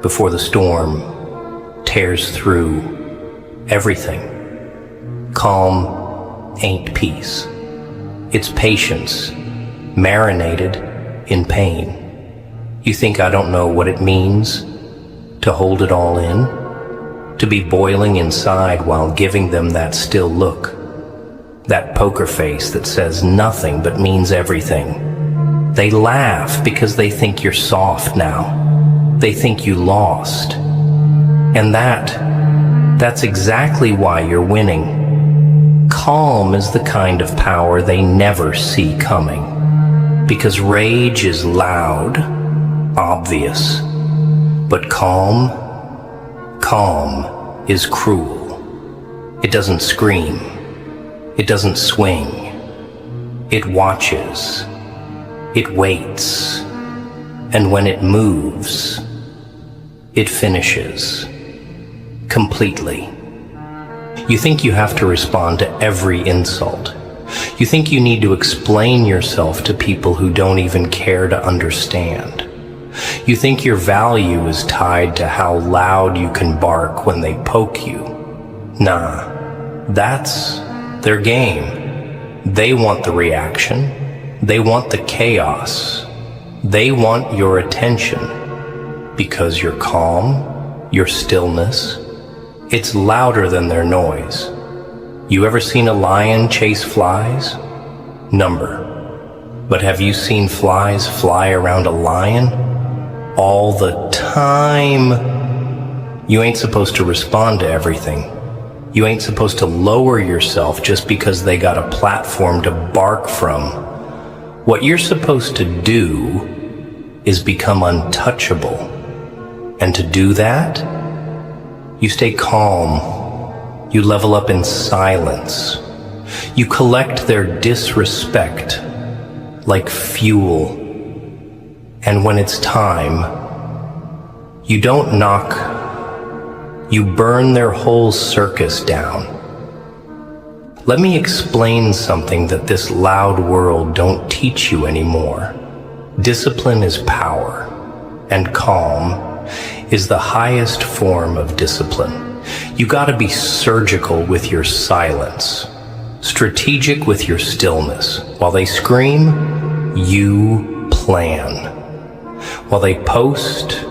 before the storm tears through everything. Calm ain't peace. It's patience, marinated in pain. You think I don't know what it means to hold it all in? To be boiling inside while giving them that still look, that poker face that says nothing but means everything. They laugh because they think you're soft now. They think you lost. And that's exactly why you're winning. Calm is the kind of power they never see coming. Because rage is loud, obvious. But calm is cruel. It doesn't scream. It doesn't swing. It watches. It waits. And when it moves, it finishes. Completely. You think you have to respond to every insult. You think you need to explain yourself to people who don't even care to understand. You think your value is tied to how loud you can bark when they poke you. Nah, that's their game. They want the reaction. They want the chaos. They want your attention. Because your calm, your stillness, it's louder than their noise. You ever seen a lion chase flies? Number. But have you seen flies fly around a lion? All the time. You ain't supposed to respond to everything. You ain't supposed to lower yourself just because they got a platform to bark from. What you're supposed to do is become untouchable. And to do that, you stay calm. You level up in silence. You collect their disrespect like fuel. And when it's time, you don't knock, you burn their whole circus down. Let me explain something that this loud world don't teach you anymore. Discipline is power, and calm is the highest form of discipline. You gotta be surgical with your silence, strategic with your stillness. While they scream, you plan. While they post,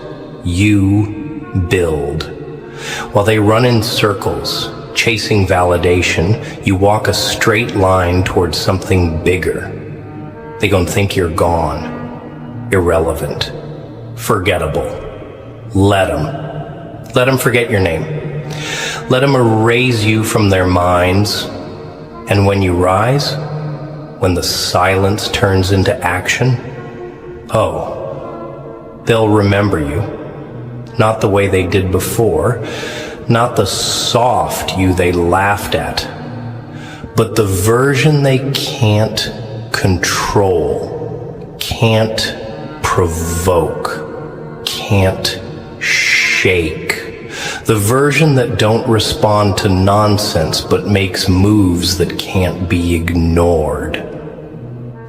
you build. While they run in circles, chasing validation, you walk a straight line towards something bigger. They gon' think you're gone, irrelevant, forgettable. Let them forget your name. Let them erase you from their minds. And when you rise, when the silence turns into action, they'll remember you. Not the way they did before, not the soft you they laughed at, but the version they can't control, can't provoke, can't shake. The version that don't respond to nonsense but makes moves that can't be ignored.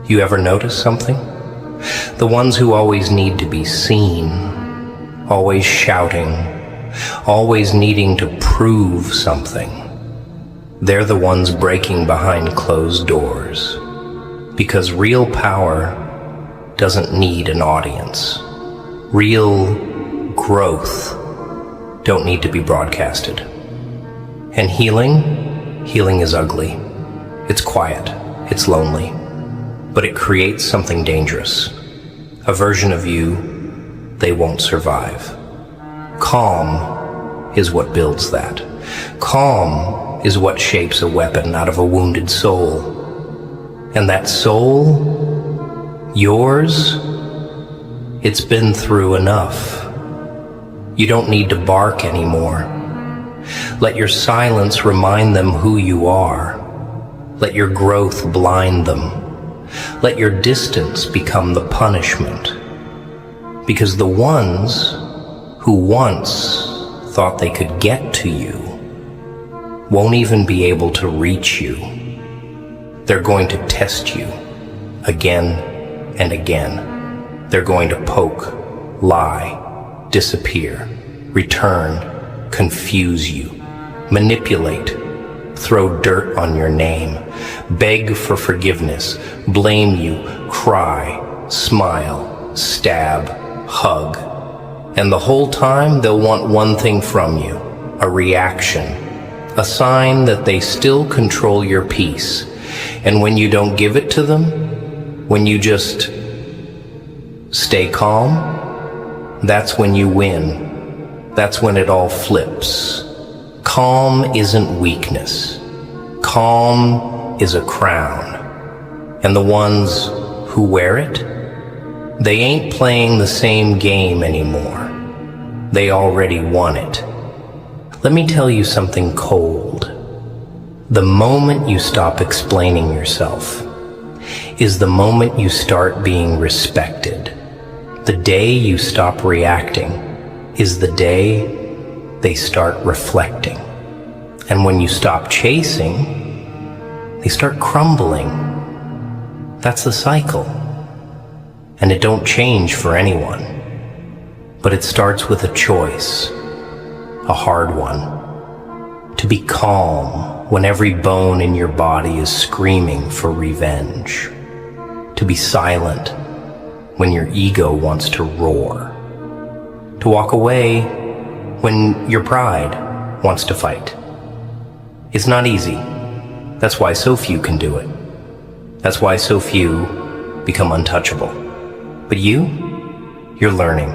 You ever notice something? The ones who always need to be seen, always shouting, always needing to prove something. They're the ones breaking behind closed doors. Because real power doesn't need an audience. Real growth don't need to be broadcasted. And healing is ugly. It's quiet, it's lonely, but it creates something dangerous. A version of you they won't survive. Calm is what builds that. Calm is what shapes a weapon out of a wounded soul. And that soul, yours, it's been through enough. You don't need to bark anymore. Let your silence remind them who you are. Let your growth blind them. Let your distance become the punishment. Because the ones who once thought they could get to you won't even be able to reach you. They're going to test you again and again. They're going to poke, lie, disappear, return, confuse you, manipulate, throw dirt on your name, beg for forgiveness, blame you, cry, smile, stab, hug. And the whole time they'll want one thing from you, a reaction, a sign that they still control your peace. And when you don't give it to them, when you just stay calm, that's when you win. That's when it all flips. Calm isn't weakness. Calm is a crown. And the ones who wear it, they ain't playing the same game anymore. They already won it. Let me tell you something cold. The moment you stop explaining yourself is the moment you start being respected. The day you stop reacting is the day they start reflecting. And when you stop chasing, they start crumbling. That's the cycle. And it don't change for anyone. But it starts with a choice, a hard one. To be calm when every bone in your body is screaming for revenge. To be silent when your ego wants to roar. To walk away when your pride wants to fight. It's not easy. That's why so few can do it. That's why so few become untouchable. But you're learning,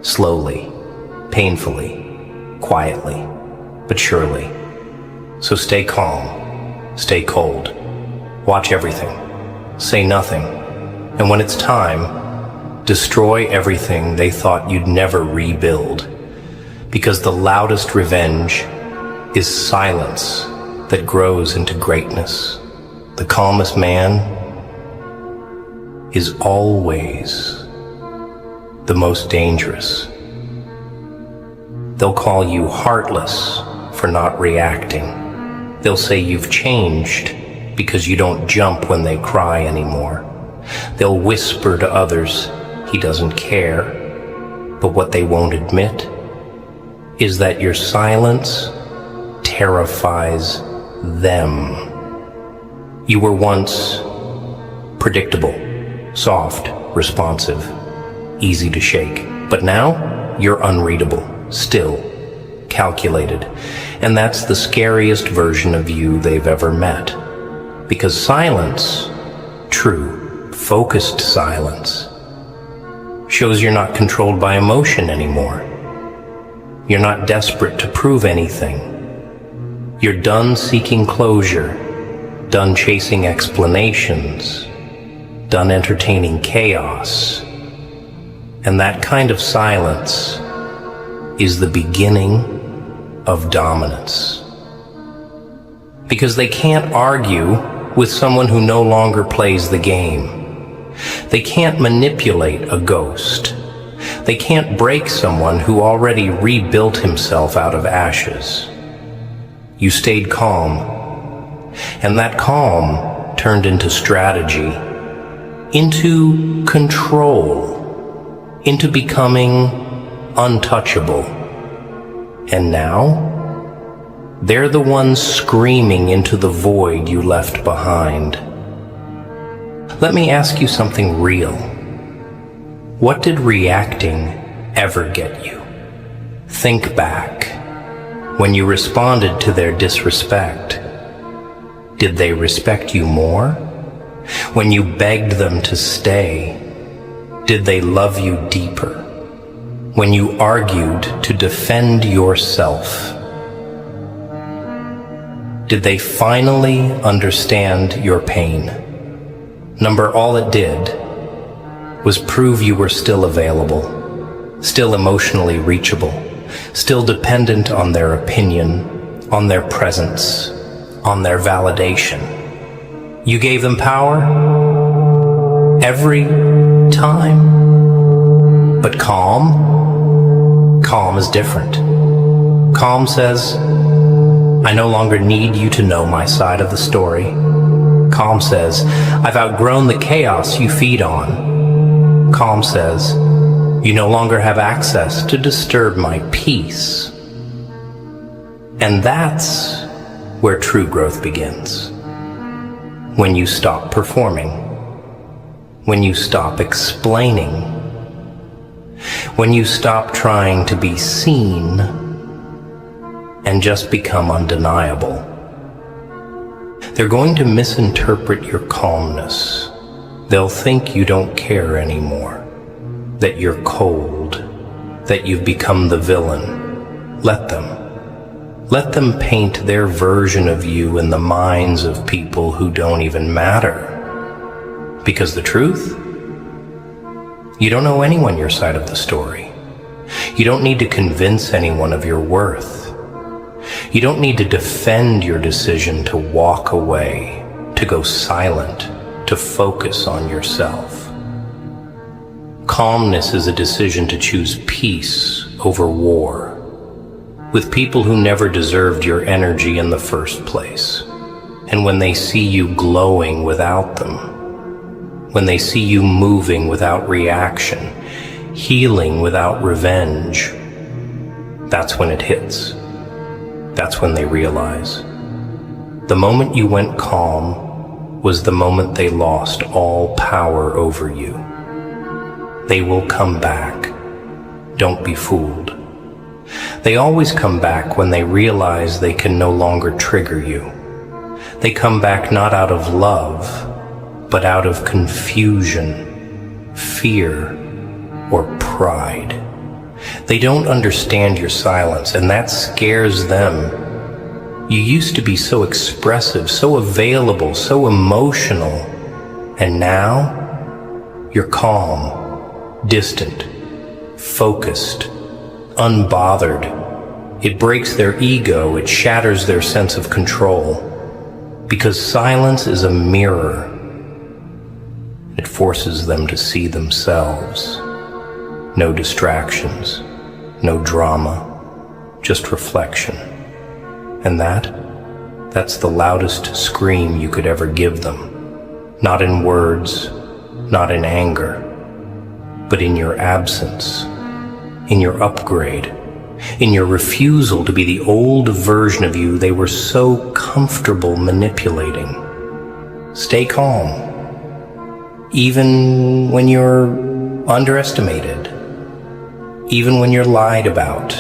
slowly, painfully, quietly, but surely. So stay calm, stay cold, watch everything, say nothing, and when it's time, destroy everything they thought you'd never rebuild. Because the loudest revenge is silence that grows into greatness. The calmest man is always the most dangerous. They'll call you heartless for not reacting. They'll say you've changed because you don't jump when they cry anymore. They'll whisper to others he doesn't care, but what they won't admit is that your silence terrifies them. You were once predictable, soft, responsive, easy to shake. But now, you're unreadable, still, calculated. And that's the scariest version of you they've ever met. Because silence, true, focused silence, shows you're not controlled by emotion anymore. You're not desperate to prove anything. You're done seeking closure, done chasing explanations, done entertaining chaos. And that kind of silence is the beginning of dominance. Because they can't argue with someone who no longer plays the game. They can't manipulate a ghost. They can't break someone who already rebuilt himself out of ashes. You stayed calm, and that calm turned into strategy, into control, into becoming untouchable. And now, they're the ones screaming into the void you left behind. Let me ask you something real. What did reacting ever get you? Think back. When you responded to their disrespect, did they respect you more? When you begged them to stay, did they love you deeper? When you argued to defend yourself, did they finally understand your pain? Number, all it did was prove you were still available, still emotionally reachable, still dependent on their opinion, on their presence, on their validation. You gave them power every time. But calm is different. Calm says, I no longer need you to know my side of the story. Calm says, I've outgrown the chaos you feed on. Calm says, You no longer have access to disturb my peace. And that's where true growth begins. When you stop performing, when you stop explaining, when you stop trying to be seen and just become undeniable. They're going to misinterpret your calmness. They'll think you don't care anymore, that you're cold, that you've become the villain. Let them. Let them paint their version of you in the minds of people who don't even matter. Because the truth? You don't owe anyone your side of the story. You don't need to convince anyone of your worth. You don't need to defend your decision to walk away, to go silent, to focus on yourself. Calmness is a decision to choose peace over war, with people who never deserved your energy in the first place. And when they see you glowing without them, when they see you moving without reaction, healing without revenge, that's when it hits. That's when they realize. The moment you went calm was the moment they lost all power over you. They will come back. Don't be fooled. They always come back when they realize they can no longer trigger you. They come back not out of love, but out of confusion, fear, or pride. They don't understand your silence, and that scares them. You used to be so expressive, so available, so emotional, and now you're calm, distant, focused, unbothered. It breaks their ego, it shatters their sense of control. Because silence is a mirror. It forces them to see themselves. No distractions, no drama, just reflection. And that's the loudest scream you could ever give them. Not in words, not in anger, but in your absence, in your upgrade, in your refusal to be the old version of you they were so comfortable manipulating. Stay calm, even when you're underestimated, even when you're lied about,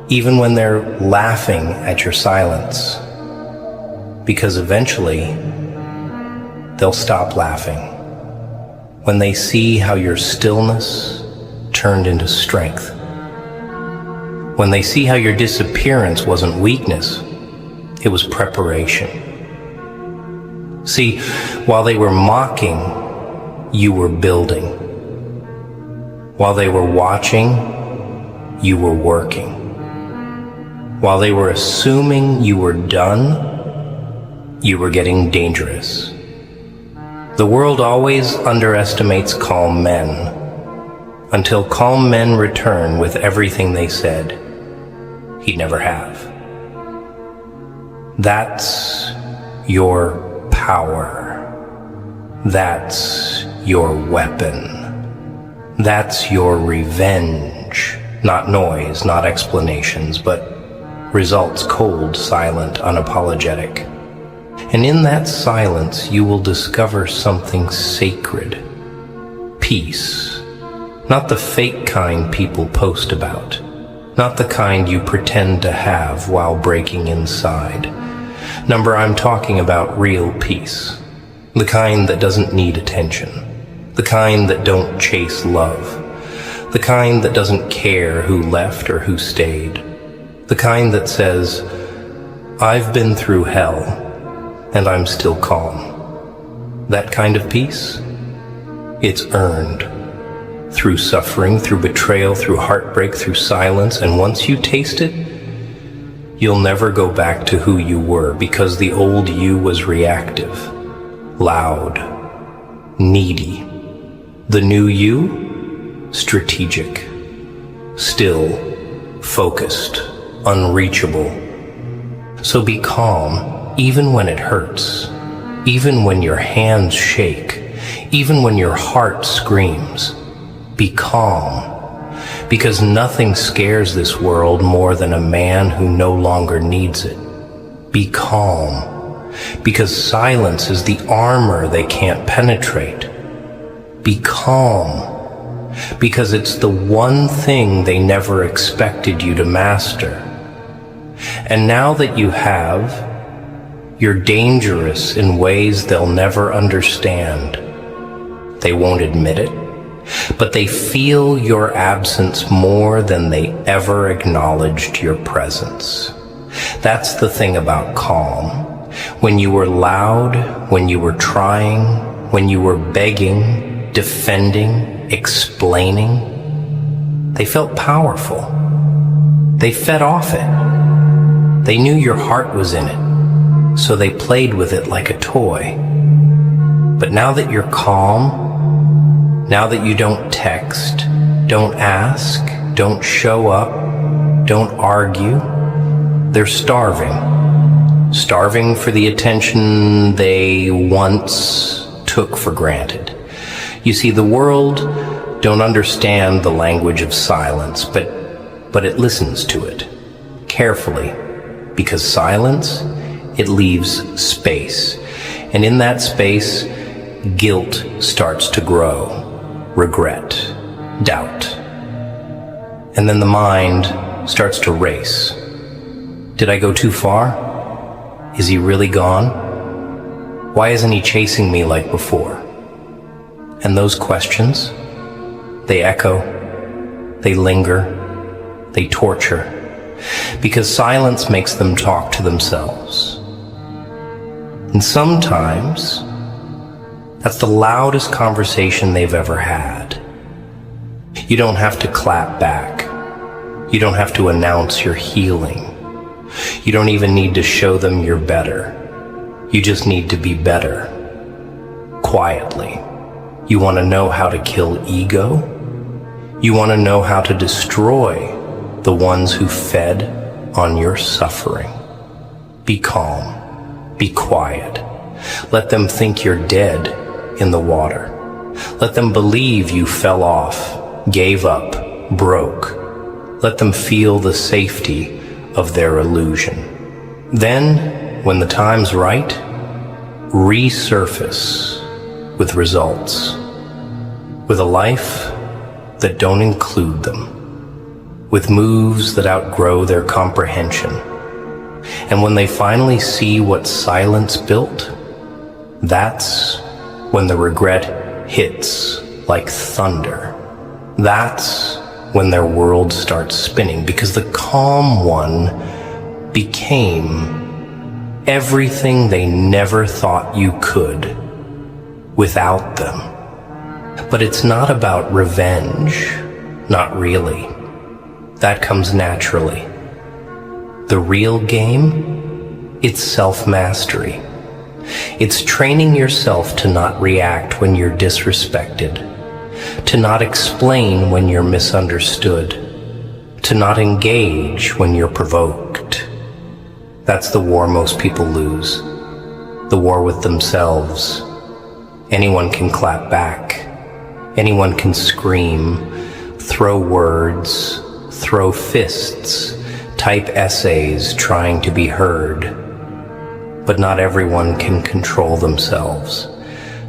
even when they're laughing at your silence, because eventually they'll stop laughing when they see how your stillness turned into strength. When they see how your disappearance wasn't weakness, it was preparation. See, while they were mocking, you were building. While they were watching, you were working. While they were assuming you were done, you were getting dangerous. The world always underestimates calm men, until calm men return with everything they said he'd never have. That's your power. That's your weapon. That's your revenge. Not noise, not explanations, but results cold, silent, unapologetic. And in that silence, you will discover something sacred. Peace. Not the fake kind people post about. Not the kind you pretend to have while breaking inside. Number, I'm talking about real peace. The kind that doesn't need attention. The kind that don't chase love. The kind that doesn't care who left or who stayed. The kind that says, I've been through hell, and I'm still calm. That kind of peace, it's earned. Through suffering, through betrayal, through heartbreak, through silence, and once you taste it, you'll never go back to who you were, because the old you was reactive, loud, needy. The new you, strategic, still, focused, unreachable. So be calm, even when it hurts, even when your hands shake, even when your heart screams. Be calm, because nothing scares this world more than a man who no longer needs it. Be calm, because silence is the armor they can't penetrate. Be calm, because it's the one thing they never expected you to master. And now that you have, you're dangerous in ways they'll never understand. They won't admit it, but they feel your absence more than they ever acknowledged your presence. That's the thing about calm. When you were loud, when you were trying, when you were begging, defending, explaining, they felt powerful. They fed off it. They knew your heart was in it, so they played with it like a toy. But now that you're calm, now that you don't text, don't ask, don't show up, don't argue, they're starving. Starving for the attention they once took for granted. You see, the world don't understand the language of silence, but it listens to it carefully, because silence, it leaves space. And in that space, guilt starts to grow, regret, doubt. And then the mind starts to race. Did I go too far? Is he really gone? Why isn't he chasing me like before? And those questions, they echo, they linger, they torture, because silence makes them talk to themselves. And sometimes, that's the loudest conversation they've ever had. You don't have to clap back. You don't have to announce you're healing. You don't even need to show them you're better. You just need to be better. Quietly. You want to know how to kill ego? You want to know how to destroy the ones who fed on your suffering. Be calm. Be quiet. Let them think you're dead in the water. Let them believe you fell off, gave up, broke. Let them feel the safety of their illusion. Then, when the time's right, resurface with results, with a life that don't include them, with moves that outgrow their comprehension. And when they finally see what silence built, that's when the regret hits like thunder. That's when their world starts spinning, because the calm one became everything they never thought you could without them. But it's not about revenge, not really. That comes naturally. The real game, it's self-mastery. It's training yourself to not react when you're disrespected, to not explain when you're misunderstood, to not engage when you're provoked. That's the war most people lose, the war with themselves. Anyone can clap back. Anyone can scream, throw words, throw fists, type essays trying to be heard. But not everyone can control themselves.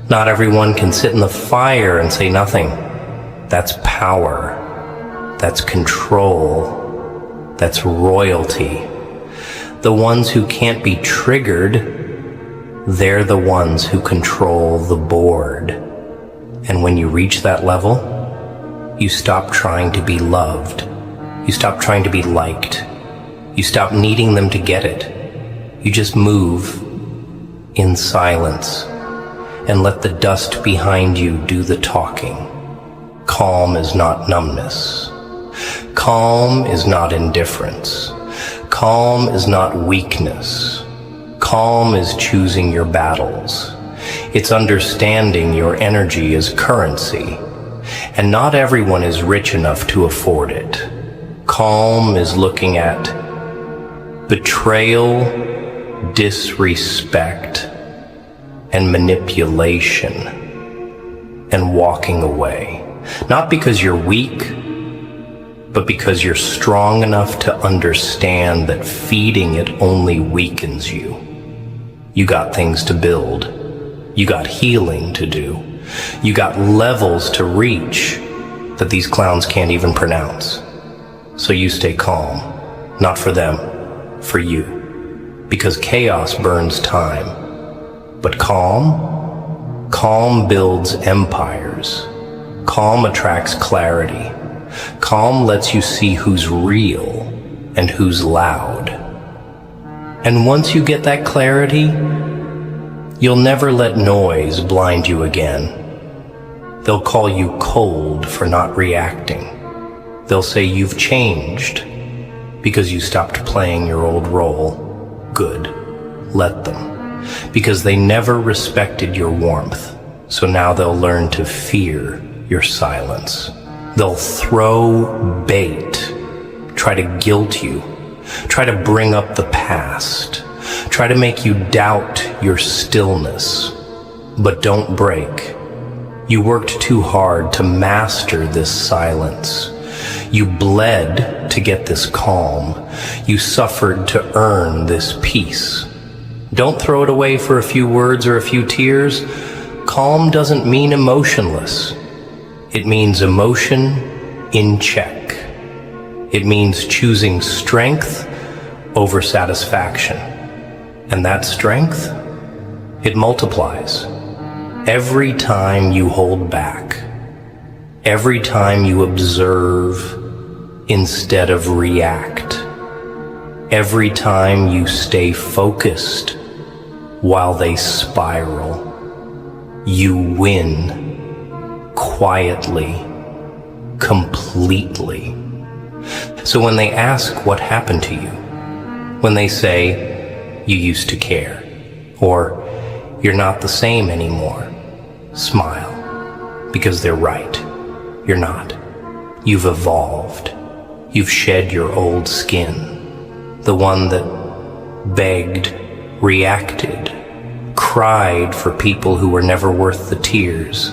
Not everyone can sit in the fire and say nothing. That's power. That's control. That's royalty. The ones who can't be triggered, they're the ones who control the board. And when you reach that level, you stop trying to be loved. You stop trying to be liked. You stop needing them to get it. You just move in silence and let the dust behind you do the talking. Calm is not numbness. Calm is not indifference. Calm is not weakness. Calm is choosing your battles. It's understanding your energy is currency, and not everyone is rich enough to afford it. Calm is looking at betrayal, disrespect, and manipulation, and walking away. Not because you're weak, but because you're strong enough to understand that feeding it only weakens you. You got things to build. You got healing to do. You got levels to reach that these clowns can't even pronounce. So you stay calm, not for them, for you. Because chaos burns time. But calm builds empires. Calm attracts clarity. Calm lets you see who's real and who's loud. And once you get that clarity, you'll never let noise blind you again. They'll call you cold for not reacting. They'll say you've changed because you stopped playing your old role. Good. Let them. Because they never respected your warmth. So now they'll learn to fear your silence. They'll throw bait, try to guilt you, try to bring up the past, try to make you doubt your stillness. But don't break. You worked too hard to master this silence. You bled to get this calm. You suffered to earn this peace. Don't throw it away for a few words or a few tears. Calm doesn't mean emotionless. It means emotion in check. It means choosing strength over satisfaction. And that strength, it multiplies. Every time you hold back, every time you observe instead of react, every time you stay focused while they spiral, you win quietly, completely. So when they ask what happened to you, when they say you used to care, or you're not the same anymore, smile, because they're right. You're not. You've evolved. You've shed your old skin, the one that begged, reacted, cried for people who were never worth the tears.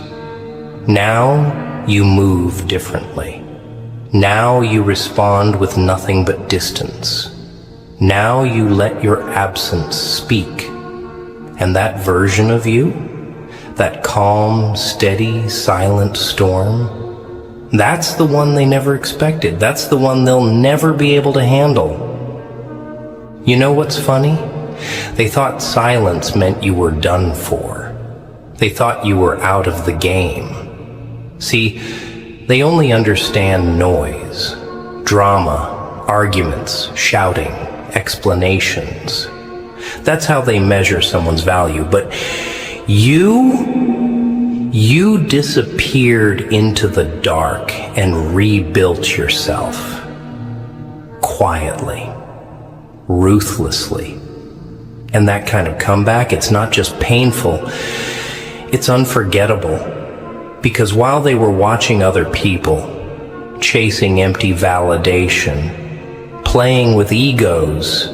Now you move differently. Now you respond with nothing but distance. Now you let your absence speak. And that version of you, that calm, steady, silent storm, that's the one they never expected. That's the one they'll never be able to handle. You know what's funny? They thought silence meant you were done for. They thought you were out of the game. See, they only understand noise, drama, arguments, shouting, explanations. That's how they measure someone's value. But you disappeared into the dark and rebuilt yourself. Quietly, ruthlessly. And that kind of comeback, it's not just painful, it's unforgettable. Because while they were watching other people, chasing empty validation, playing with egos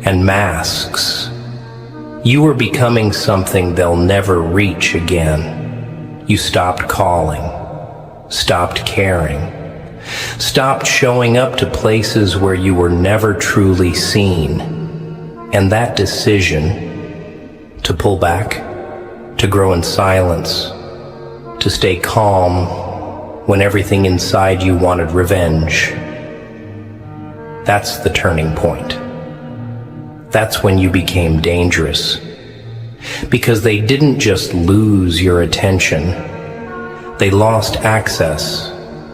and masks, you were becoming something they'll never reach again. You stopped calling, stopped caring, stopped showing up to places where you were never truly seen. And that decision to pull back, to grow in silence, to stay calm when everything inside you wanted revenge, that's the turning point. That's when you became dangerous. Because they didn't just lose your attention, they lost access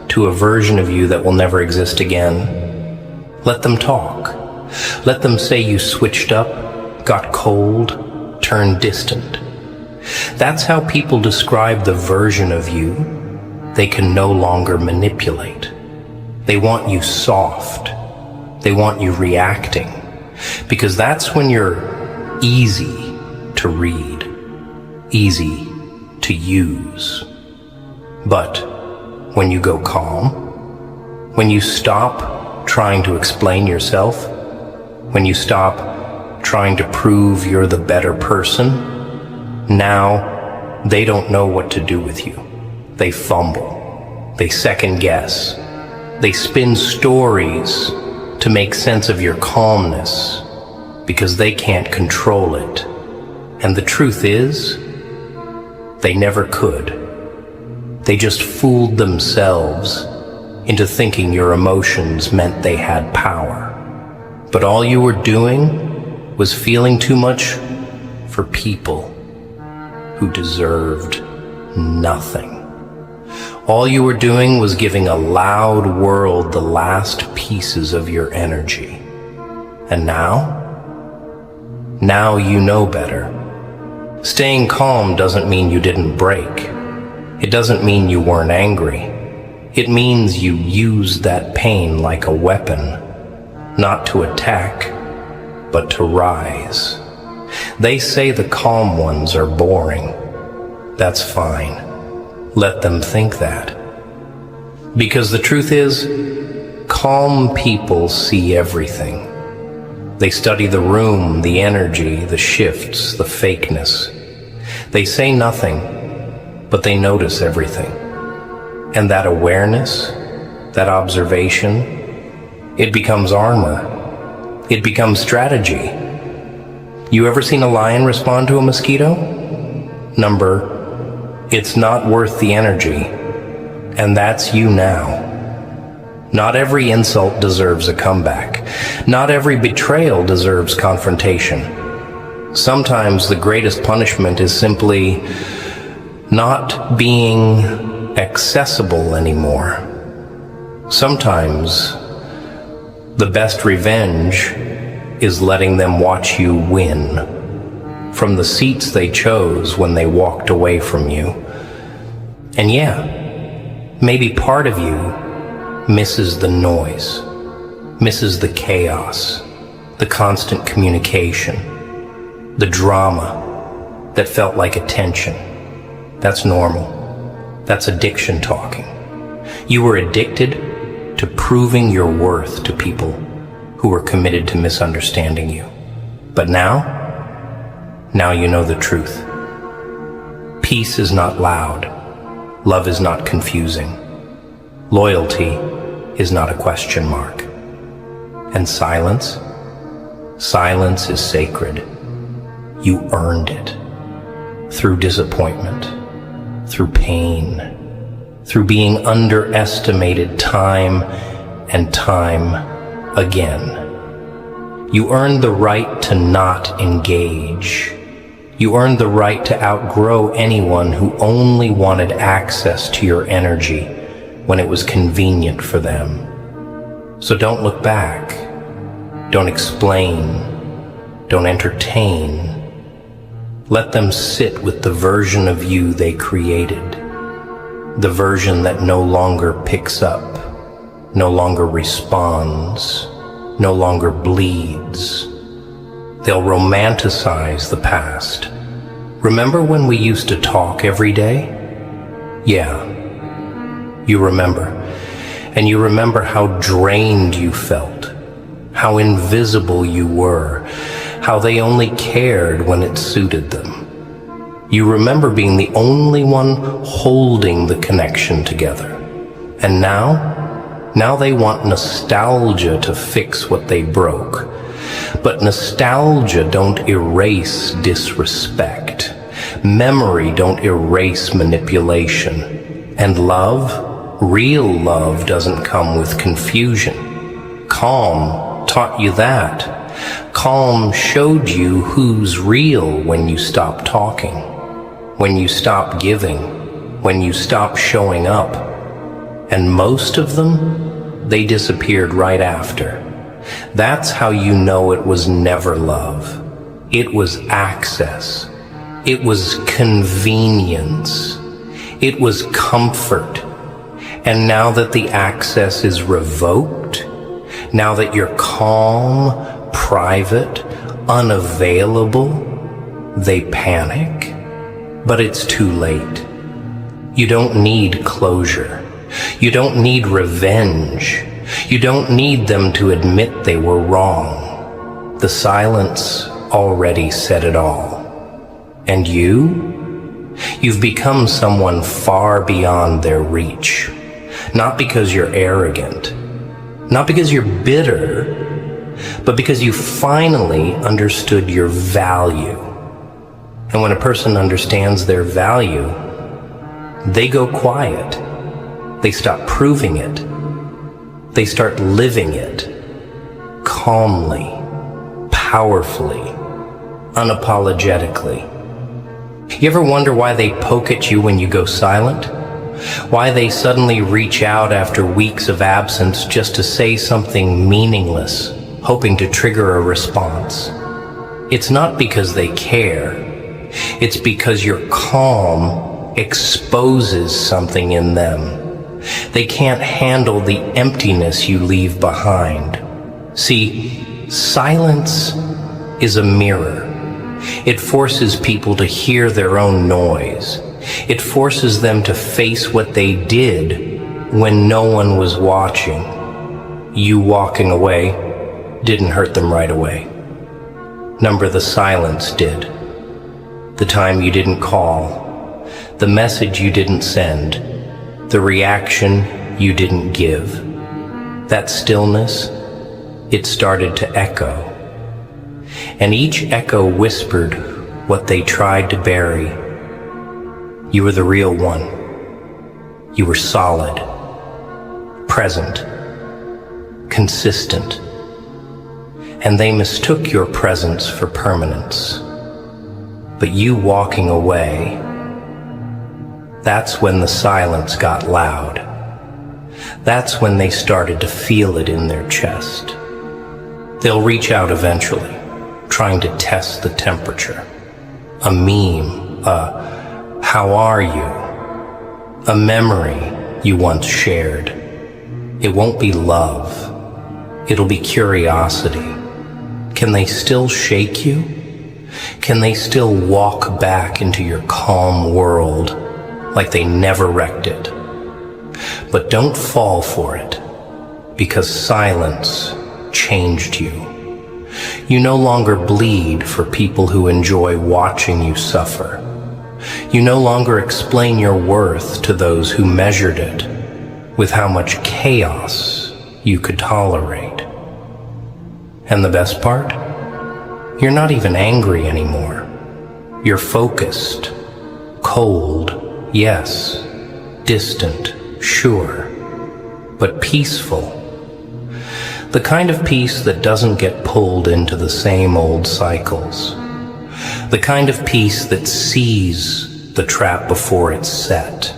to a version of you that will never exist again. Let them talk. Let them say you switched up, got cold, turned distant. That's how people describe the version of you they can no longer manipulate. They want you soft. They want you reacting. Because that's when you're easy to read, easy to use. But when you go calm, when you stop trying to explain yourself, when you stop trying to prove you're the better person, now they don't know what to do with you. They fumble. They second guess. They spin stories to make sense of your calmness because they can't control it. And the truth is, they never could. They just fooled themselves into thinking your emotions meant they had power. But all you were doing was feeling too much for people who deserved nothing. All you were doing was giving a loud world the last pieces of your energy. And now you know better. Staying calm doesn't mean you didn't break. It doesn't mean you weren't angry. It means you used that pain like a weapon, not to attack, but to rise. They say the calm ones are boring. That's fine. Let them think that. Because the truth is, calm people see everything. They study the room, the energy, the shifts, the fakeness. They say nothing, but they notice everything. And that awareness, that observation, it becomes armor. It becomes strategy. You ever seen a lion respond to a mosquito? It's not worth the energy. And that's you now. Not every insult deserves a comeback. Not every betrayal deserves confrontation. Sometimes the greatest punishment is simply not being accessible anymore. Sometimes the best revenge is letting them watch you win from the seats they chose when they walked away from you. And yeah, maybe part of you misses the noise, misses the chaos, the constant communication, the drama that felt like attention. That's normal. That's addiction talking. You were addicted to proving your worth to people who were committed to misunderstanding you. But now you know the truth. Peace is not loud. Love is not confusing. Loyalty is not a question mark. And silence is sacred. You earned it. Through disappointment, through pain, through being underestimated time and time again. You earned the right to not engage. You earned the right to outgrow anyone who only wanted access to your energy when it was convenient for them. So don't look back. Don't explain. Don't entertain. Let them sit with the version of you they created. The version that no longer picks up, no longer responds, no longer bleeds. They'll romanticize the past. Remember when we used to talk every day? Yeah, you remember. And you remember how drained you felt, how invisible you were, how they only cared when it suited them. You remember being the only one holding the connection together. And now they want nostalgia to fix what they broke. But nostalgia don't erase disrespect. Memory don't erase manipulation. And love, real love, doesn't come with confusion. Calm taught you that. Calm showed you who's real when you stop talking, when you stop giving, when you stop showing up. And most of them, they disappeared right after. That's how you know it was never love. It was access. It was convenience. It was comfort. And now that the access is revoked, now that you're calm, private, unavailable, they panic. But it's too late. You don't need closure. You don't need revenge. You don't need them to admit they were wrong. The silence already said it all. And you've become someone far beyond their reach. Not because you're arrogant, not because you're bitter, but because you finally understood your value. And when a person understands their value, they go quiet. They stop proving it. They start living it calmly, powerfully, unapologetically. You ever wonder why they poke at you when you go silent? Why they suddenly reach out after weeks of absence just to say something meaningless, hoping to trigger a response? It's not because they care. It's because your calm exposes something in them. They can't handle the emptiness you leave behind. See, silence is a mirror. It forces people to hear their own noise. It forces them to face what they did when no one was watching. You walking away didn't hurt them right away. Number the silence did. The time you didn't call, the message you didn't send, the reaction you didn't give. That stillness, it started to echo. And each echo whispered what they tried to bury. You were the real one. You were solid, present, consistent. And they mistook your presence for permanence. But you walking away, that's when the silence got loud. That's when they started to feel it in their chest. They'll reach out eventually, trying to test the temperature. A meme, how are you? A memory you once shared. It won't be love. It'll be curiosity. Can they still shake you? Can they still walk back into your calm world like they never wrecked it? But don't fall for it, because silence changed you. You no longer bleed for people who enjoy watching you suffer. You no longer explain your worth to those who measured it with how much chaos you could tolerate. And the best part? You're not even angry anymore. You're focused, cold, yes, distant, sure, but peaceful. The kind of peace that doesn't get pulled into the same old cycles. The kind of peace that sees the trap before it's set.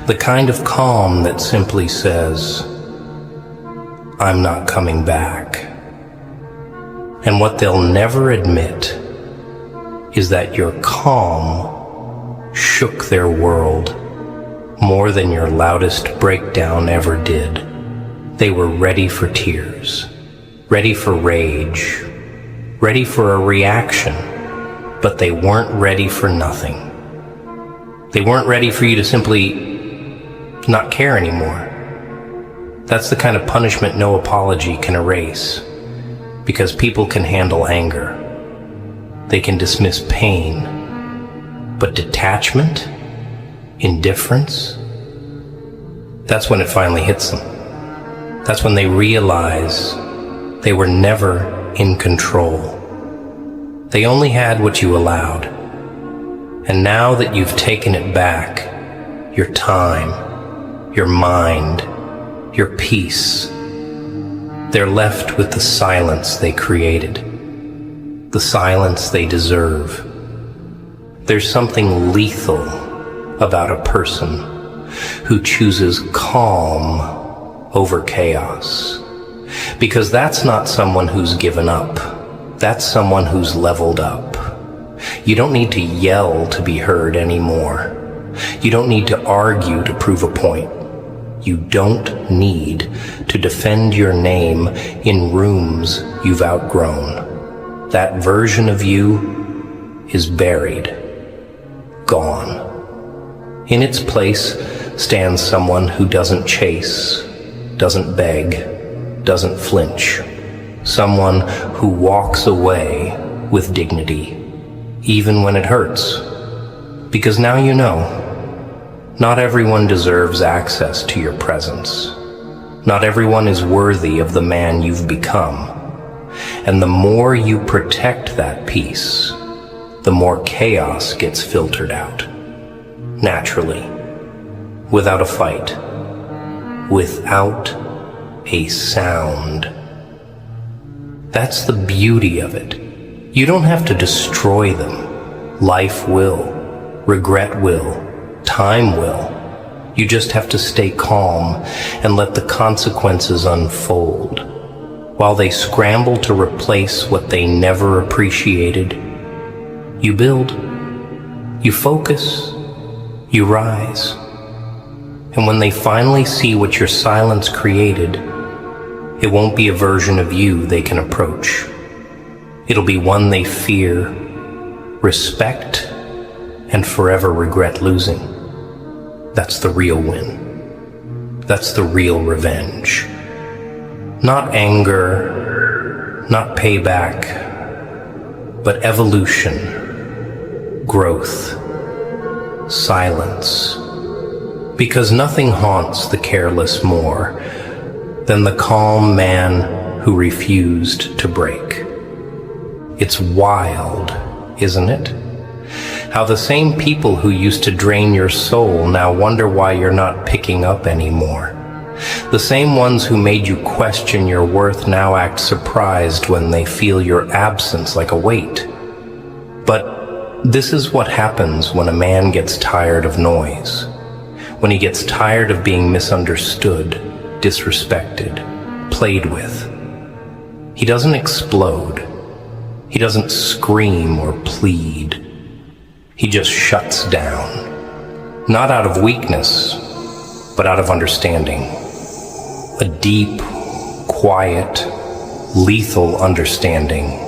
The kind of calm that simply says, I'm not coming back. And what they'll never admit is that your calm shook their world more than your loudest breakdown ever did. They were ready for tears, ready for rage, ready for a reaction, but they weren't ready for nothing. They weren't ready for you to simply not care anymore. That's the kind of punishment no apology can erase, because people can handle anger. They can dismiss pain, but detachment, indifference, that's when it finally hits them. That's when they realize they were never in control. They only had what you allowed. And now that you've taken it back, your time, your mind, your peace, they're left with the silence they created, the silence they deserve. There's something lethal about a person who chooses calm over chaos. Because that's not someone who's given up. That's someone who's leveled up. You don't need to yell to be heard anymore. You don't need to argue to prove a point. You don't need to defend your name in rooms you've outgrown. That version of you is buried, gone. In its place stands someone who doesn't chase, doesn't beg, doesn't flinch. Someone who walks away with dignity, even when it hurts. Because now you know, Not everyone deserves access to your presence. Not everyone is worthy of the man you've become. And the more you protect that peace, the more chaos gets filtered out. Naturally, without a fight, without a sound. That's the beauty of it. You don't have to destroy them. Life will, regret will, time will. You just have to stay calm and let the consequences unfold. While they scramble to replace what they never appreciated, you build, you focus, you rise. And when they finally see what your silence created, it won't be a version of you they can approach. It'll be one they fear, respect, and forever regret losing. That's the real win. That's the real revenge. Not anger, not payback, but evolution, growth, silence. Because nothing haunts the careless more than the calm man who refused to break. It's wild, isn't it? How the same people who used to drain your soul now wonder why you're not picking up anymore. The same ones who made you question your worth now act surprised when they feel your absence like a weight. But this is what happens when a man gets tired of noise. When he gets tired of being misunderstood, disrespected, played with. He doesn't explode. He doesn't scream or plead. He just shuts down. Not out of weakness, but out of understanding. A deep, quiet, lethal understanding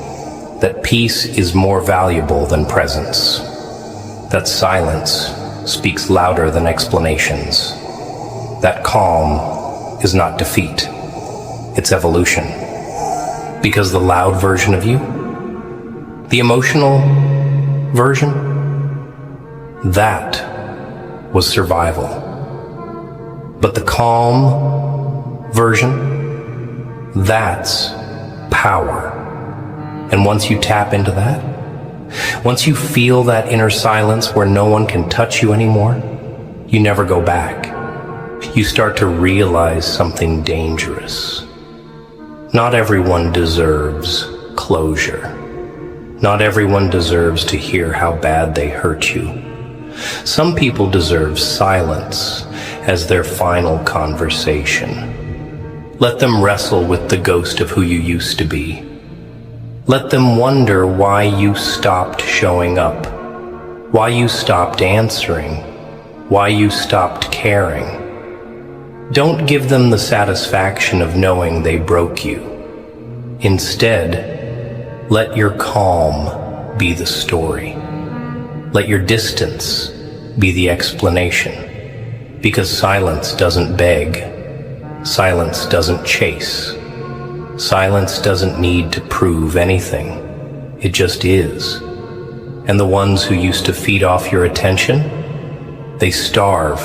that peace is more valuable than presence. That silence speaks louder than explanations. That calm is not defeat, it's evolution. Because the loud version of you, the emotional version, that was survival. But the calm version, that's power. And once you tap into that, once you feel that inner silence where no one can touch you anymore, you never go back. You start to realize something dangerous. Not everyone deserves closure. Not everyone deserves to hear how bad they hurt you. Some people deserve silence as their final conversation. Let them wrestle with the ghost of who you used to be. Let them wonder why you stopped showing up, why you stopped answering, why you stopped caring. Don't give them the satisfaction of knowing they broke you. Instead, let your calm be the story. Let your distance be the explanation. Because silence doesn't beg. Silence doesn't chase. Silence doesn't need to prove anything. It just is. And the ones who used to feed off your attention, they starve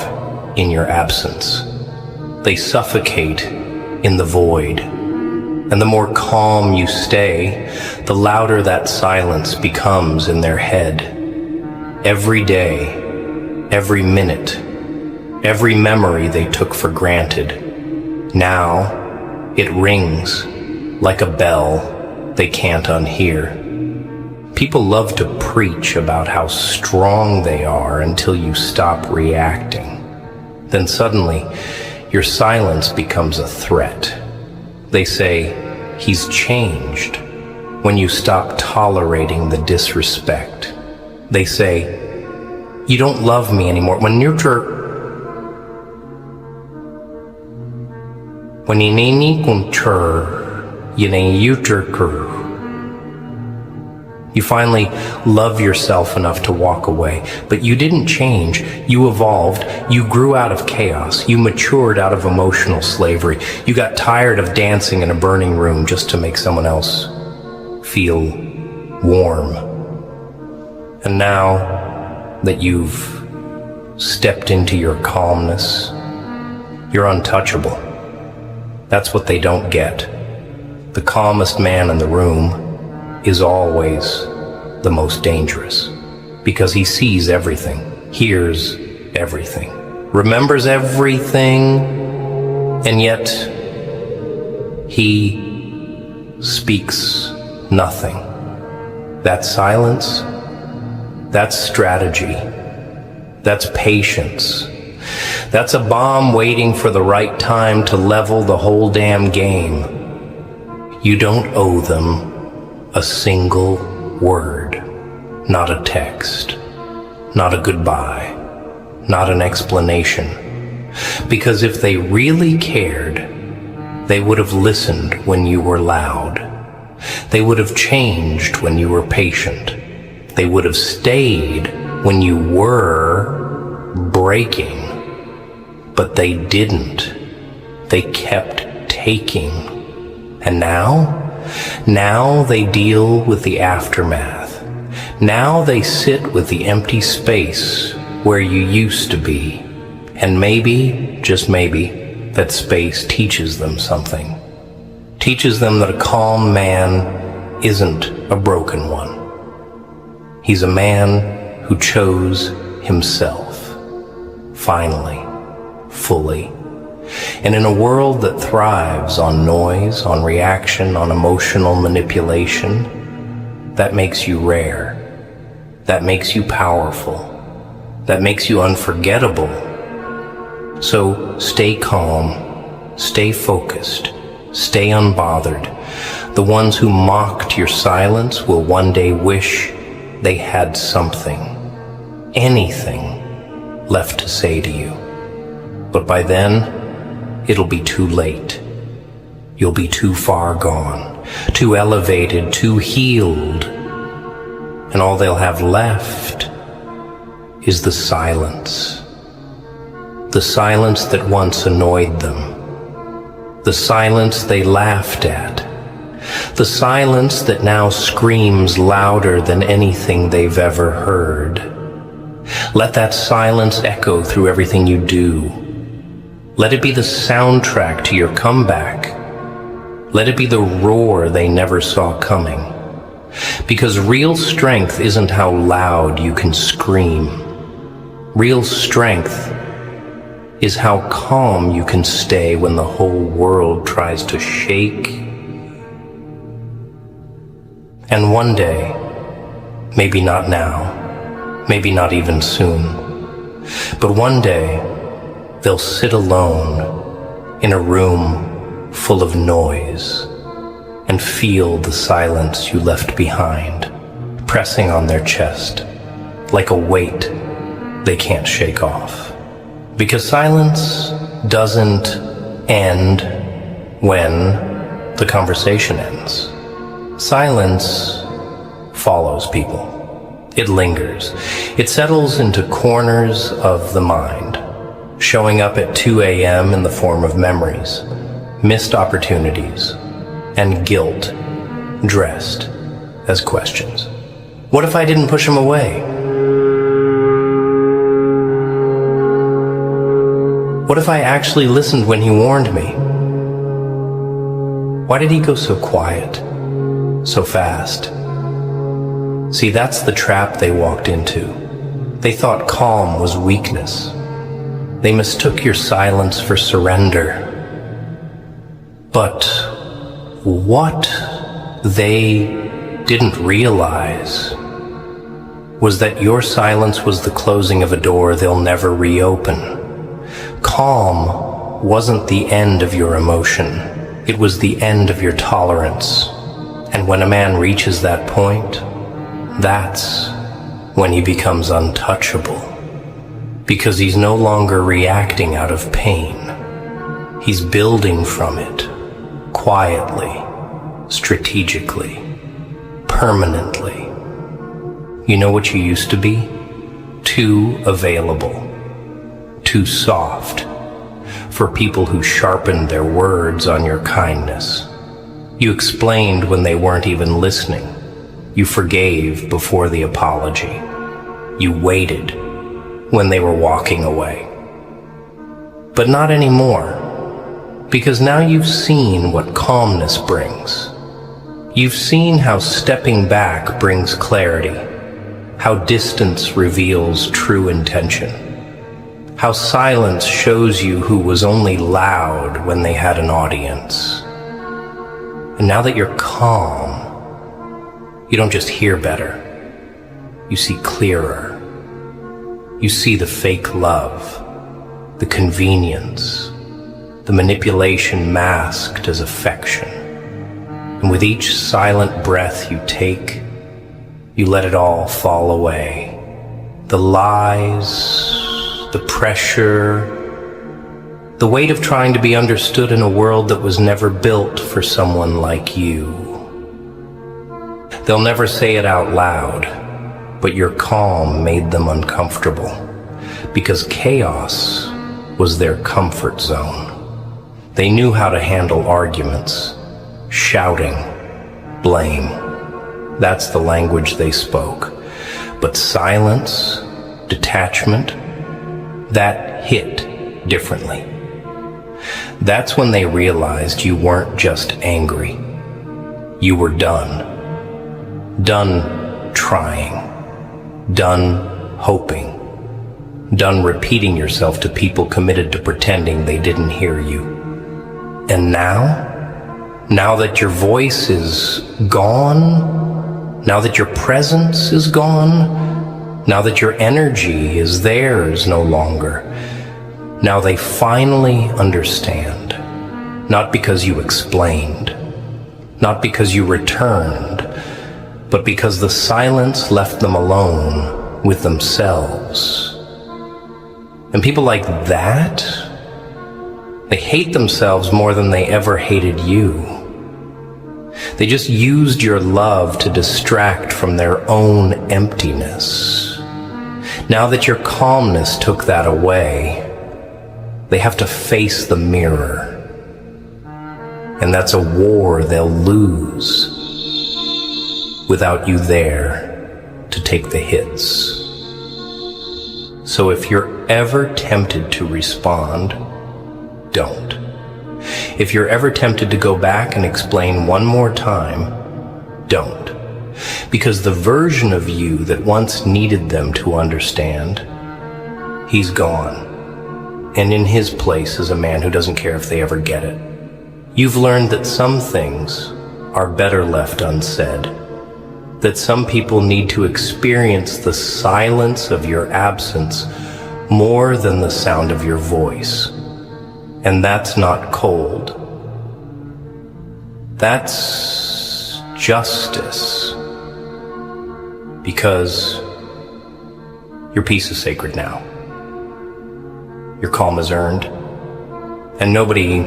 in your absence. They suffocate in the void. And the more calm you stay, the louder that silence becomes in their head. Every day, every minute, every memory they took for granted, now it rings like a bell they can't unhear. People love to preach about how strong they are until you stop reacting. Then suddenly, your silence becomes a threat. They say, "He's changed," when you stop tolerating the disrespect. They say, "You don't love me anymore," when you finally love yourself enough to walk away. But you didn't change. You evolved. You grew out of chaos. You matured out of emotional slavery. You got tired of dancing in a burning room just to make someone else feel warm. And now that you've stepped into your calmness, you're untouchable. That's what they don't get. The calmest man in the room is always the most dangerous, because he sees everything, hears everything, remembers everything, and yet he speaks nothing. That's silence, that's strategy, that's patience. That's a bomb waiting for the right time to level the whole damn game. You don't owe them a single word, not a text, not a goodbye, not an explanation. Because if they really cared, they would have listened when you were loud. They would have changed when you were patient. They would have stayed when you were breaking. But they didn't. They kept taking. And now they deal with the aftermath. Now they sit with the empty space where you used to be. And maybe, just maybe, that space teaches them something. Teaches them that a calm man isn't a broken one. He's a man who chose himself. Finally. Fully. And in a world that thrives on noise, on reaction, on emotional manipulation, that makes you rare. That makes you powerful. That makes you unforgettable. So stay calm, stay focused, stay unbothered. The ones who mocked your silence will one day wish they had something, anything left to say to you. But by then, it'll be too late. You'll be too far gone, too elevated, too healed. And all they'll have left is the silence. The silence that once annoyed them. The silence they laughed at. The silence that now screams louder than anything they've ever heard. Let that silence echo through everything you do. Let it be the soundtrack to your comeback. Let it be the roar they never saw coming. Because real strength isn't how loud you can scream. Real strength is how calm you can stay when the whole world tries to shake. And one day, maybe not now, maybe not even soon, but one day, they'll sit alone in a room full of noise and feel the silence you left behind pressing on their chest like a weight they can't shake off. Because silence doesn't end when the conversation ends. Silence follows people. It lingers. It settles into corners of the mind, showing up at 2 a.m. in the form of memories, missed opportunities, and guilt dressed as questions. What if I didn't push him away? What if I actually listened when he warned me? Why did he go so quiet, so fast? See, that's the trap they walked into. They thought calm was weakness. They mistook your silence for surrender. But what they didn't realize was that your silence was the closing of a door they'll never reopen. Calm wasn't the end of your emotion. It was the end of your tolerance. And when a man reaches that point, that's when he becomes untouchable. Because he's no longer reacting out of pain. He's building from it, quietly, strategically, permanently. You know what you used to be? Too available, too soft, for people who sharpened their words on your kindness. You explained when they weren't even listening. You forgave before the apology. You waited when they were walking away. But not anymore, because now you've seen what calmness brings. You've seen how stepping back brings clarity, how distance reveals true intention, how silence shows you who was only loud when they had an audience. And now that you're calm, you don't just hear better, you see clearer. You see the fake love, the convenience, the manipulation masked as affection. And with each silent breath you take, you let it all fall away. The lies, the pressure, the weight of trying to be understood in a world that was never built for someone like you. They'll never say it out loud, but your calm made them uncomfortable, because chaos was their comfort zone. They knew how to handle arguments, shouting, blame. That's the language they spoke. But silence, detachment, that hit differently. That's when they realized you weren't just angry. You were done. Done trying. Done hoping. Done repeating yourself to people committed to pretending they didn't hear you. And now that your voice is gone, now that your presence is gone, now that your energy is theirs no longer, now they finally understand. Not because you explained, not because you returned, but because the silence left them alone with themselves. And people like that, they hate themselves more than they ever hated you. They just used your love to distract from their own emptiness. Now that your calmness took that away, they have to face the mirror. And that's a war they'll lose without you there to take the hits. So if you're ever tempted to respond, don't. If you're ever tempted to go back and explain one more time, don't. Because the version of you that once needed them to understand, he's gone. And in his place is a man who doesn't care if they ever get it. You've learned that some things are better left unsaid. That some people need to experience the silence of your absence more than the sound of your voice. And that's not cold. That's justice. Because your peace is sacred now. Your calm is earned. And nobody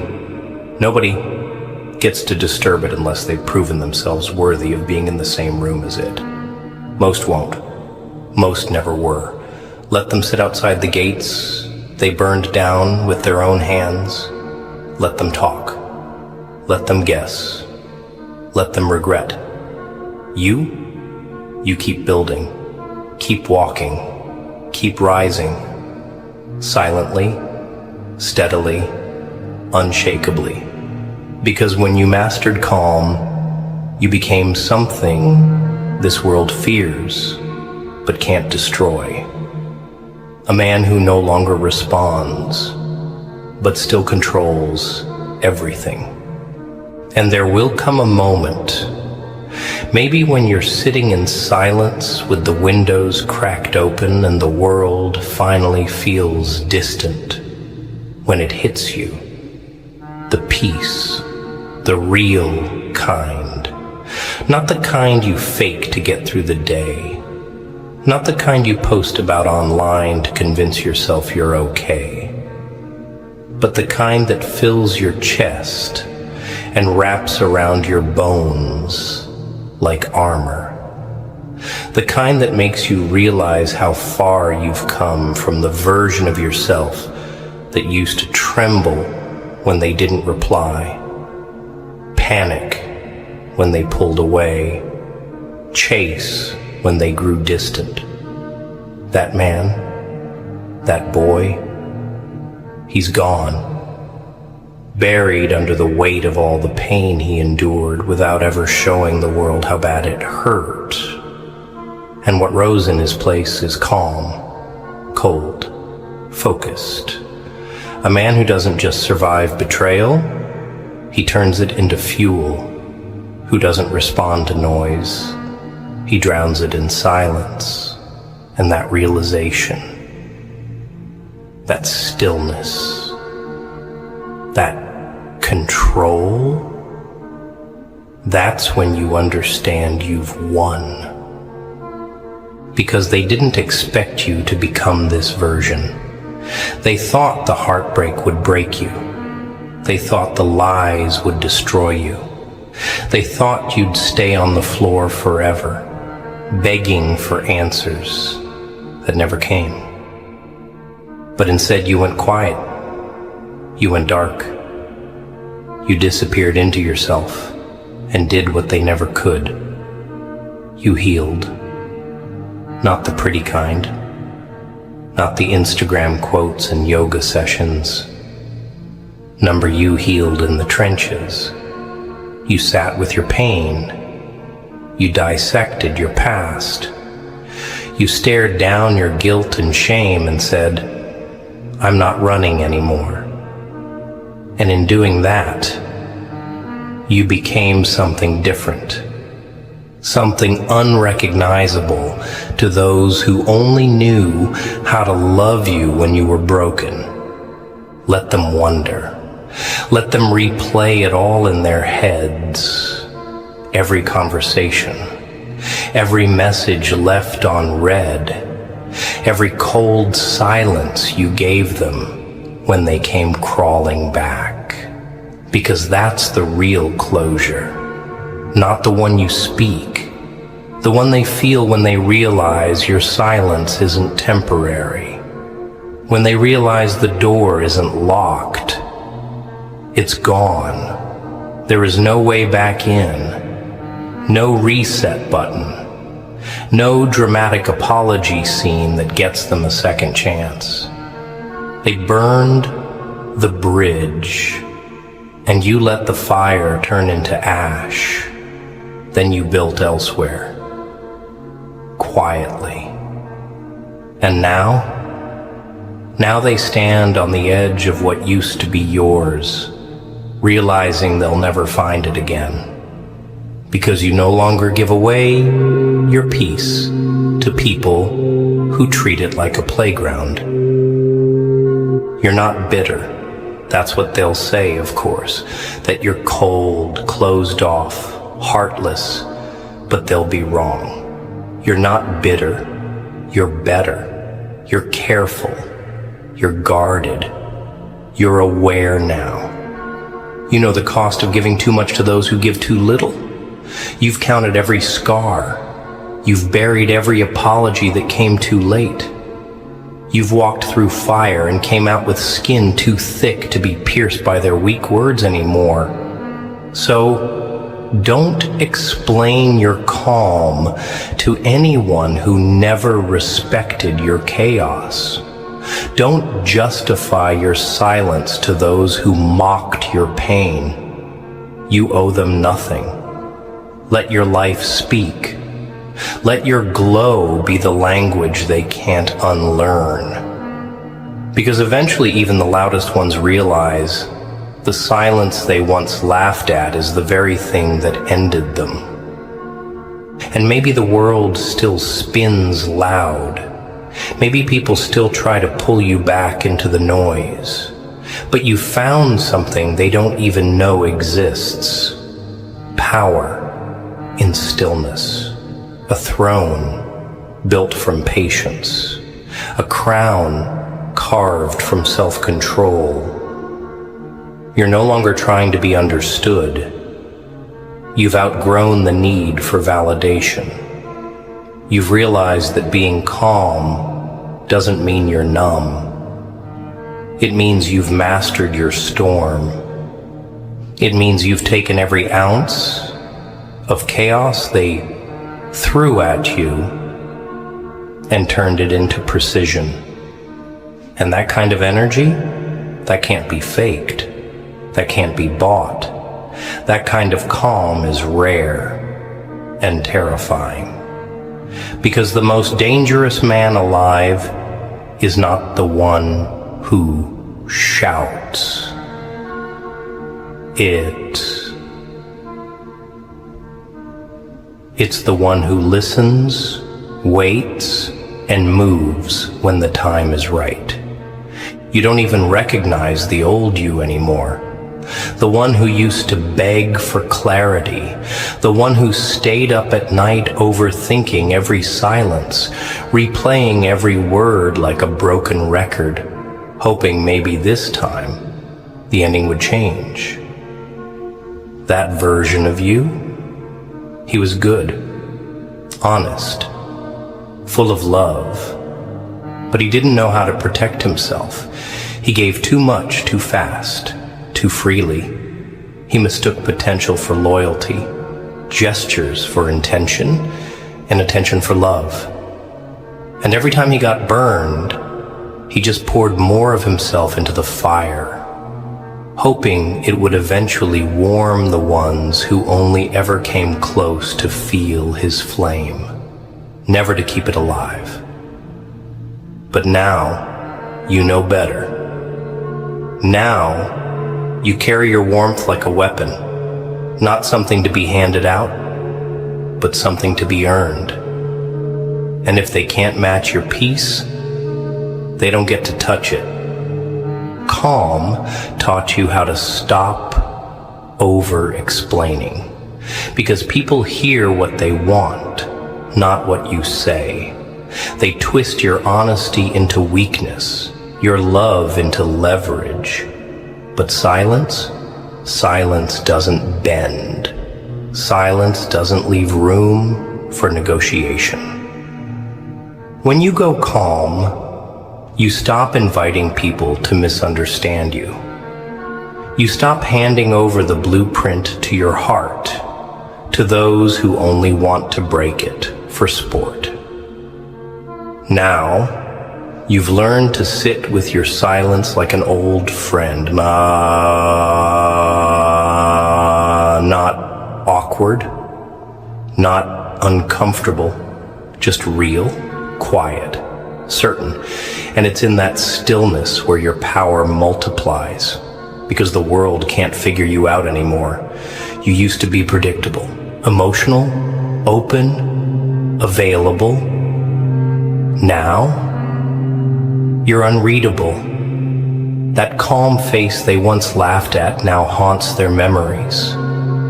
gets to disturb it unless they've proven themselves worthy of being in the same room as it. Most won't. Most never were. Let them sit outside the gates they burned down with their own hands. Let them talk. Let them guess. Let them regret. You keep building. Keep walking. Keep rising. Silently, steadily, unshakably. Because when you mastered calm, you became something this world fears, but can't destroy. A man who no longer responds, but still controls everything. And there will come a moment, maybe when you're sitting in silence with the windows cracked open and the world finally feels distant, when it hits you, the peace, the real kind. Not the kind you fake to get through the day. Not the kind you post about online to convince yourself you're okay. But the kind that fills your chest and wraps around your bones like armor. The kind that makes you realize how far you've come from the version of yourself that used to tremble when they didn't reply. Panic when they pulled away, chase when they grew distant. That man, That boy, he's gone. Buried under the weight of all the pain he endured without ever showing the world how bad it hurt. And what rose in his place is calm, cold, focused. A man who doesn't just survive betrayal, he turns it into fuel. Who doesn't respond to noise, he drowns it in silence. And that realization, that stillness, that control, that's when you understand you've won. Because they didn't expect you to become this version. They thought the heartbreak would break you. They thought the lies would destroy you. They thought you'd stay on the floor forever, begging for answers that never came. But instead you went quiet. You went dark. You disappeared into yourself and did what they never could. You healed. Not the pretty kind. Not the Instagram quotes and yoga sessions. Number, you healed in the trenches. You sat with your pain. You dissected your past. You stared down your guilt and shame and said, I'm not running anymore. And in doing that, you became something different. Something unrecognizable to those who only knew how to love you when you were broken. Let them wonder. Let them replay it all in their heads. Every conversation, every message left unread, every cold silence you gave them when they came crawling back. Because that's the real closure, not the one you speak, the one they feel when they realize your silence isn't temporary, when they realize the door isn't locked. It's gone. There is no way back in, no reset button, no dramatic apology scene that gets them a second chance. They burned the bridge, and you let the fire turn into ash. Then you built elsewhere, quietly. And now they stand on the edge of what used to be yours, realizing they'll never find it again. Because you no longer give away your peace to people who treat it like a playground. You're not bitter. That's what they'll say, of course, that you're cold, closed off, heartless, but they'll be wrong. You're not bitter. You're better. You're careful. You're guarded. You're aware now. You know the cost of giving too much to those who give too little. You've counted every scar. You've buried every apology that came too late. You've walked through fire and came out with skin too thick to be pierced by their weak words anymore. So, don't explain your calm to anyone who never respected your chaos. Don't justify your silence to those who mocked your pain. You owe them nothing. Let your life speak. Let your glow be the language they can't unlearn. Because eventually even the loudest ones realize the silence they once laughed at is the very thing that ended them. And maybe the world still spins loud. Maybe people still try to pull you back into the noise. But you found something they don't even know exists. Power in stillness. A throne built from patience. A crown carved from self-control. You're no longer trying to be understood. You've outgrown the need for validation. You've realized that being calm doesn't mean you're numb. It means you've mastered your storm. It means you've taken every ounce of chaos they threw at you and turned it into precision. And that kind of energy, that can't be faked. That can't be bought. That kind of calm is rare and terrifying. Because the most dangerous man alive is not the one who shouts. It's the one who listens, waits, and moves when the time is right. You don't even recognize the old you anymore. The one who used to beg for clarity. The one who stayed up at night overthinking every silence, replaying every word like a broken record, hoping maybe this time the ending would change. That version of you, he was good, honest, full of love, but he didn't know how to protect himself. He gave too much, too fast, too freely. He mistook potential for loyalty, gestures for intention, and attention for love. And every time he got burned, he just poured more of himself into the fire, hoping it would eventually warm the ones who only ever came close to feel his flame, never to keep it alive. But now, you know better. Now, you carry your warmth like a weapon, not something to be handed out, but something to be earned. And if they can't match your peace, they don't get to touch it. Calm taught you how to stop over-explaining, because people hear what they want, not what you say. They twist your honesty into weakness, your love into leverage. But silence doesn't bend. Silence doesn't leave room for negotiation. When you go calm, you stop inviting people to misunderstand you. You stop handing over the blueprint to your heart to those who only want to break it for sport. Now, you've learned to sit with your silence like an old friend. Not awkward, not uncomfortable, just real, quiet, certain. And it's in that stillness where your power multiplies, because the world can't figure you out anymore. You used to be predictable, emotional, open, available. Now, you're unreadable. That calm face they once laughed at now haunts their memories.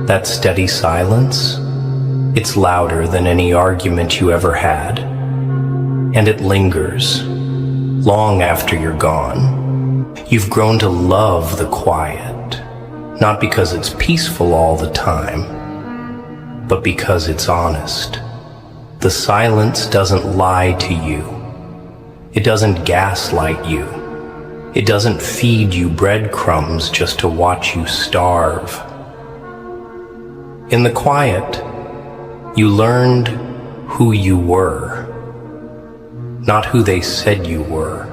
That steady silence, it's louder than any argument you ever had. And it lingers, long after you're gone. You've grown to love the quiet, not because it's peaceful all the time, but because it's honest. The silence doesn't lie to you. It doesn't gaslight you. It doesn't feed you breadcrumbs just to watch you starve. In the quiet, you learned who you were, not who they said you were,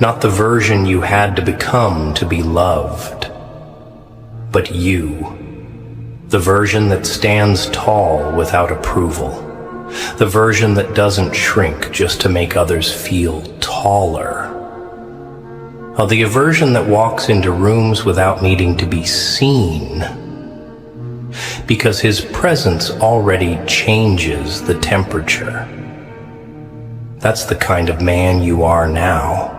not the version you had to become to be loved, but you, the version that stands tall without approval. The version that doesn't shrink just to make others feel taller. The version that walks into rooms without needing to be seen, because his presence already changes the temperature. That's the kind of man you are now.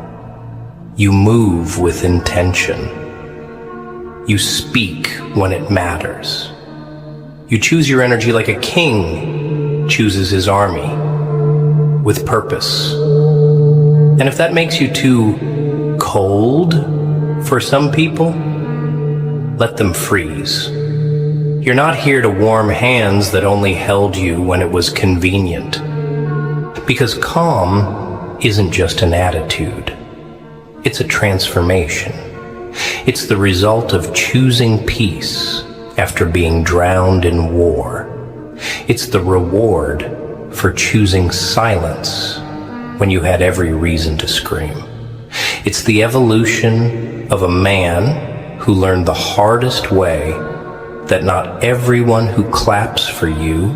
You move with intention. You speak when it matters. You choose your energy like a king chooses his army, with purpose. And if that makes you too cold for some people, let them freeze. You're not here to warm hands that only held you when it was convenient. Because calm isn't just an attitude. It's a transformation. It's the result of choosing peace after being drowned in war. It's the reward for choosing silence when you had every reason to scream. It's the evolution of a man who learned the hardest way that not everyone who claps for you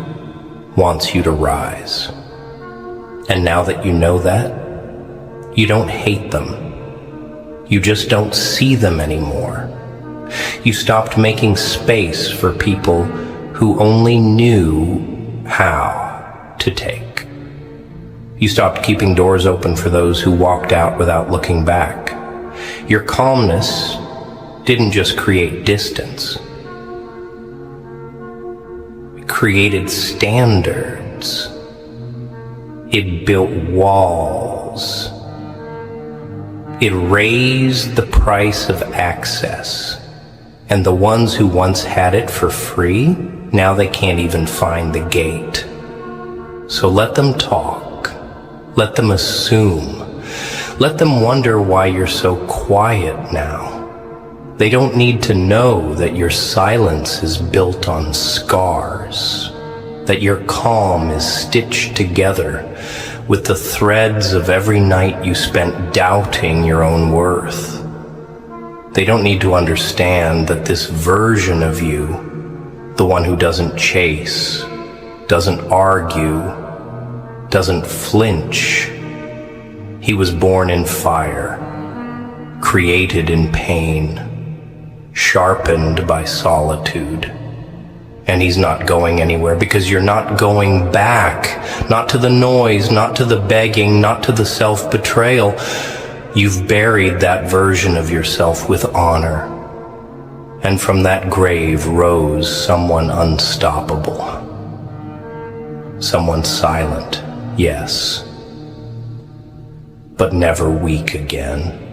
wants you to rise. And now that you know that, you don't hate them. You just don't see them anymore. You stopped making space for people who only knew how to take. You stopped keeping doors open for those who walked out without looking back. Your calmness didn't just create distance. It created standards. It built walls. It raised the price of access. And the ones who once had it for free, now they can't even find the gate. So let them talk. Let them assume. Let them wonder why you're so quiet now. They don't need to know that your silence is built on scars, that your calm is stitched together with the threads of every night you spent doubting your own worth. They don't need to understand that this version of you, the one who doesn't chase, doesn't argue, doesn't flinch, he was born in fire, created in pain, sharpened by solitude. And he's not going anywhere because you're not going back, not to the noise, not to the begging, not to the self-betrayal. You've buried that version of yourself with honor. And from that grave rose someone unstoppable. Someone silent, yes, but never weak again.